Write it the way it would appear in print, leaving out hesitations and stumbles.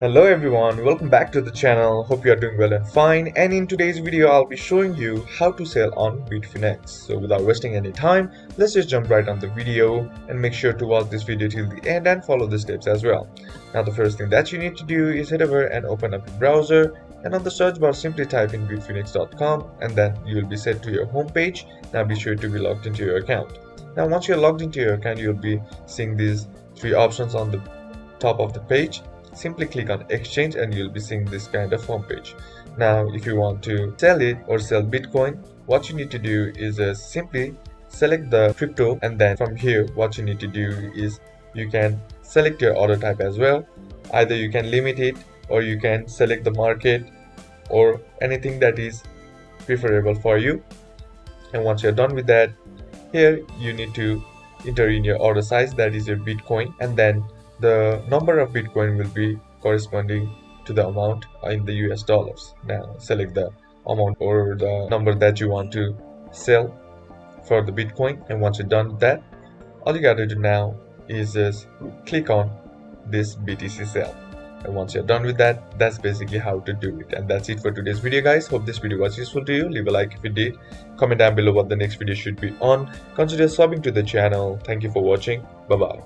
Hello everyone, welcome back to the channel. Hope you are doing well and fine. And in today's video, I'll be showing you how to sell on Bitfinex. So without wasting any time, let's just jump right on the video and make sure to watch this video till the end and follow the steps as well. Now the first thing that you need to do is head over and open up your browser, and on the search bar simply type in bitfinex.com, and then you will be sent to your home page. Now be sure to be logged into your account. Now once you're logged into your account, you'll be seeing these three options on the top of the page. Simply click on exchange and you'll be seeing this kind of home page. Now if you want to sell it or sell Bitcoin, what you need to do is simply select the crypto, and then from here what you need to do is you can select your order type as well. Either you can limit it or you can select the market or anything that is preferable for you. And once you're done with that, here you need to enter in your order size, that is your Bitcoin, and then the number of Bitcoin will be corresponding to the amount in the US dollars. Now select the amount or the number that you want to sell for the Bitcoin, and once you're done with that, all you gotta do now is just click on this BTC sell. And once you're done with that, that's basically how to do it. And that's it for today's video, guys. Hope this video was useful to you. Leave a like if it did. Comment down below what the next video should be on. Consider subbing to the channel. Thank you for watching. Bye bye.